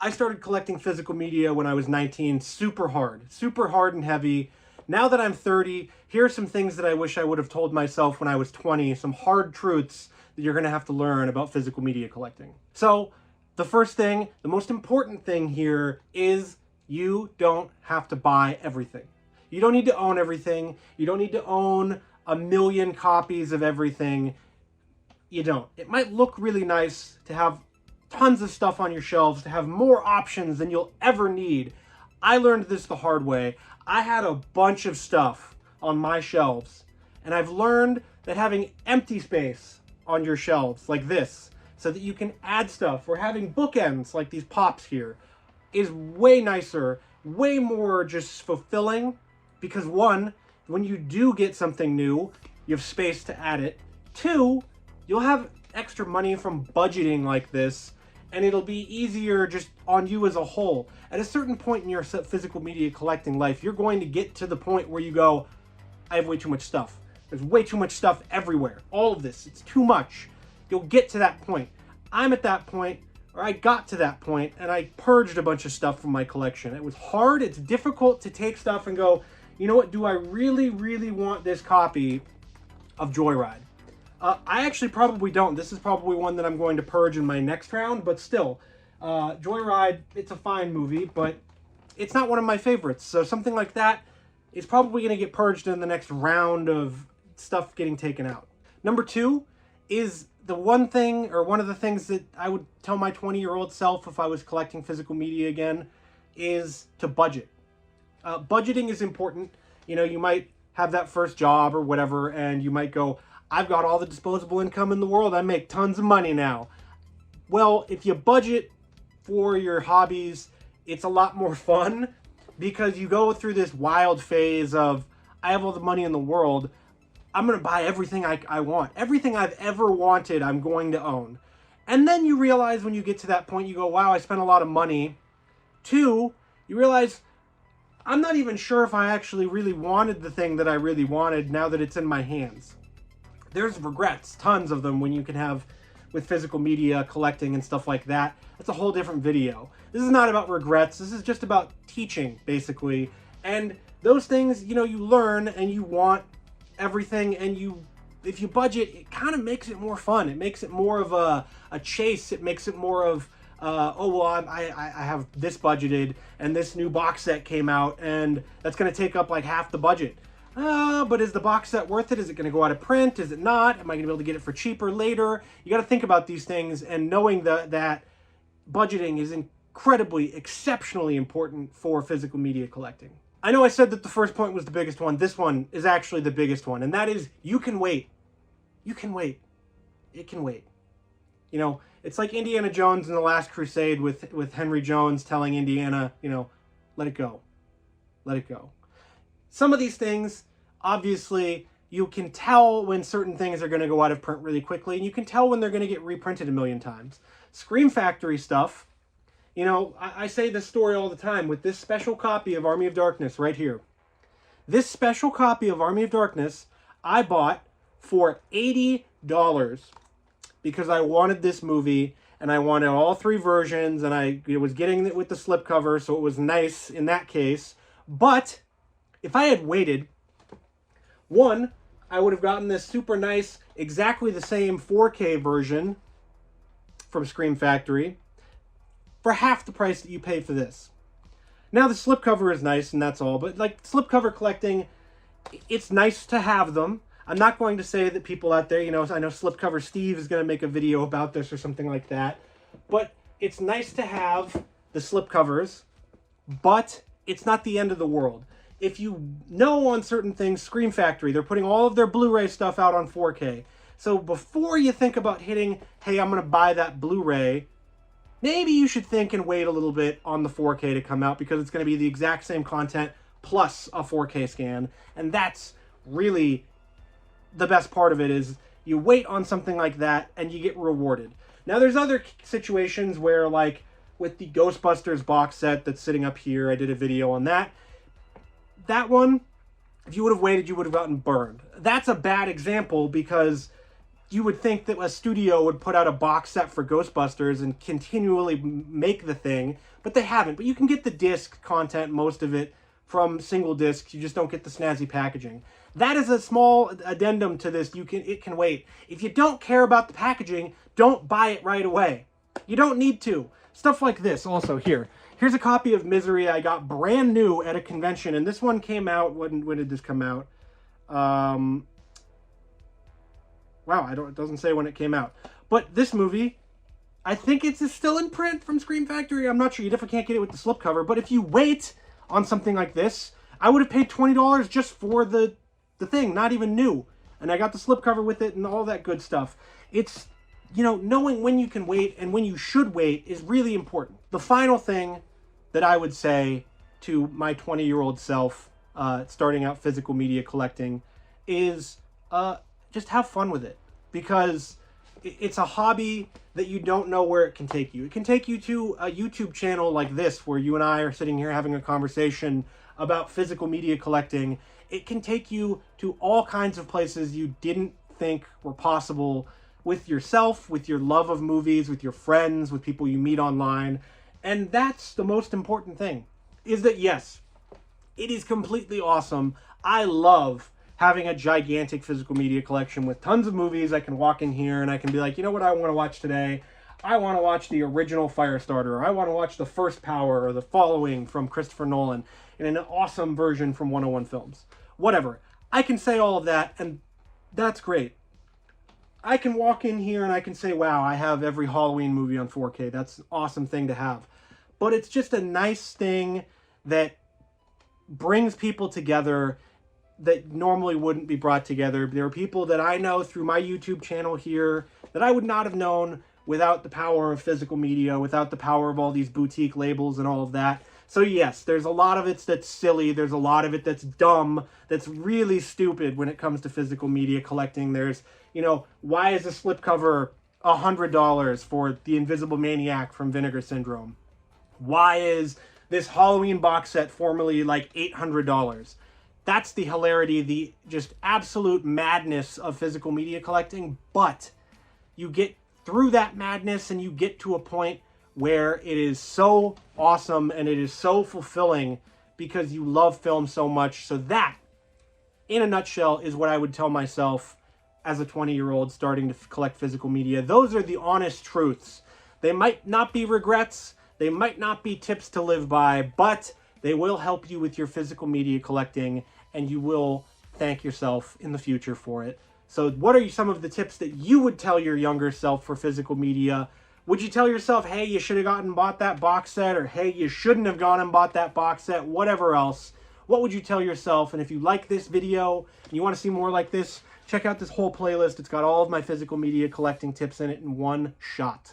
I started collecting physical media when I was 19, super hard and heavy. Now that I'm 30, here are some things that I wish I would have told myself when I was 20, some hard truths that you're going to have to learn about physical media collecting. So, the first thing, the most important thing here is you don't have to buy everything. You don't need to own everything. You don't need to own a million copies of everything. You don't. It might look really nice to have tons of stuff on your shelves, to have more options than you'll ever need. I learned this the hard way. I had a bunch of stuff on my shelves, and I've learned that having empty space on your shelves like this, so that you can add stuff, or having bookends like these pops here, is way nicer, way more just fulfilling, because one, when you do get something new, you have space to add it. Two, you'll have extra money from budgeting like this, and it'll be easier just on you as a whole. At a certain point in your physical media collecting life, you're going to get to the point where you go, I have way too much stuff. There's way too much stuff everywhere. All of this, it's too much. You'll get to that point. I'm at that point, or I got to that point, and I purged a bunch of stuff from my collection. It was hard, it's difficult to take stuff and go, you know what, do I really, really want this copy of Joyride? I actually probably don't. This is probably one that I'm going to purge in my next round, but still, Joyride, it's a fine movie, but it's not one of my favorites. So something like that is probably going to get purged in the next round of stuff getting taken out. Number two is the one thing, or one of the things that I would tell my 20-year-old self if I was collecting physical media again, is to budget. Budgeting is important. You know, you might have that first job or whatever, and you might go, I've got all the disposable income in the world. I make tons of money now. Well, if you budget for your hobbies, it's a lot more fun, because you go through this wild phase of, I have all the money in the world. I'm going to buy everything I want. Everything I've ever wanted, I'm going to own. And then you realize when you get to that point, you go, wow, I spent a lot of money. Two, you realize, I'm not even sure if I actually really wanted the thing that I really wanted now that it's in my hands. There's regrets, tons of them, when you can have with physical media collecting and stuff like that. That's a whole different video. This is not about regrets. This is just about teaching, basically. And those things, you know, you learn and you want everything, and if you budget, it kind of makes it more fun. It makes it more of a chase. It makes it more of, oh, well, I have this budgeted, and this new box set came out, and that's going to take up like half the budget. But is the box set worth it? Is it going to go out of print? Is it not? Am I going to be able to get it for cheaper later? You got to think about these things, and knowing that budgeting is incredibly, exceptionally important for physical media collecting. I know I said that the first point was the biggest one. This one is actually the biggest one, and that is, you can wait. You can wait. It can wait. You know, it's like Indiana Jones in The Last Crusade with Henry Jones telling Indiana, you know, let it go. Let it go. Some of these things, obviously, you can tell when certain things are going to go out of print really quickly, and you can tell when they're going to get reprinted a million times. Scream Factory stuff, you know, I say this story all the time with this special copy of Army of Darkness right here. This special copy of Army of Darkness I bought for $80 because I wanted this movie, and I wanted all three versions, and I was getting it with the slipcover, so it was nice in that case. But if I had waited, one, I would have gotten this super nice, exactly the same 4K version from Scream Factory for half the price that you paid for this. Now, the slipcover is nice, and that's all, but like slipcover collecting, it's nice to have them. I'm not going to say that people out there, you know, I know Slipcover Steve is going to make a video about this or something like that, but it's nice to have the slipcovers, but it's not the end of the world. If you know on certain things, Scream Factory, they're putting all of their Blu-ray stuff out on 4K. So before you think about hitting, hey, I'm going to buy that Blu-ray, maybe you should think and wait a little bit on the 4K to come out, because it's going to be the exact same content plus a 4K scan. And that's really the best part of it, is you wait on something like that and you get rewarded. Now, there's other situations where, like with the Ghostbusters box set that's sitting up here, I did a video on that. That one, if you would have waited, you would have gotten burned. That's a bad example, because you would think that a studio would put out a box set for Ghostbusters and continually make the thing, but they haven't. But you can get the disc content, most of it, from single discs. You just don't get the snazzy packaging. That is a small addendum to this. It can wait. If you don't care about the packaging, don't buy it right away. You don't need to. Stuff like this also here. Here's a copy of Misery I got brand new at a convention, and this one came out, when did this come out? Wow, it doesn't say when it came out. But this movie, I think it's still in print from Scream Factory. I'm not sure. You definitely can't get it with the slipcover. But if you wait on something like this, I would have paid $20 just for the thing, not even new. And I got the slipcover with it and all that good stuff. It's, knowing when you can wait and when you should wait is really important. The final thing that I would say to my 20-year-old self starting out physical media collecting is just have fun with it, because it's a hobby that you don't know where it can take you. It can take you to a YouTube channel like this, where you and I are sitting here having a conversation about physical media collecting. It can take you to all kinds of places you didn't think were possible, with yourself, with your love of movies, with your friends, with people you meet online. And that's the most important thing, is that yes, it is completely awesome. I love having a gigantic physical media collection with tons of movies. I can walk in here and I can be like, you know what I want to watch today? I want to watch the original Firestarter, or I want to watch The First Power or The Following from Christopher Nolan in an awesome version from 101 Films. Whatever. I can say all of that, and that's great. I can walk in here and I can say, wow, I have every Halloween movie on 4K. That's an awesome thing to have. But it's just a nice thing that brings people together that normally wouldn't be brought together. There are people that I know through my YouTube channel here that I would not have known without the power of physical media, without the power of all these boutique labels and all of that. So yes, there's a lot of it that's silly. There's a lot of it that's dumb, that's really stupid when it comes to physical media collecting. There's, why is a slipcover $100 for The Invisible Maniac from Vinegar Syndrome? Why is this Halloween box set formerly like $800? That's the hilarity, the just absolute madness of physical media collecting. But you get through that madness and you get to a point where it is so awesome and it is so fulfilling because you love film so much. So that, in a nutshell, is what I would tell myself as a 20-year-old starting to collect physical media. Those are the honest truths. They might not be regrets. They might not be tips to live by, but they will help you with your physical media collecting, and you will thank yourself in the future for it. So what are some of the tips that you would tell your younger self for physical media? Would you tell yourself, hey, you should have gone and bought that box set, or hey, you shouldn't have gone and bought that box set, whatever else? What would you tell yourself? And if you like this video and you want to see more like this, check out this whole playlist. It's got all of my physical media collecting tips in it in one shot.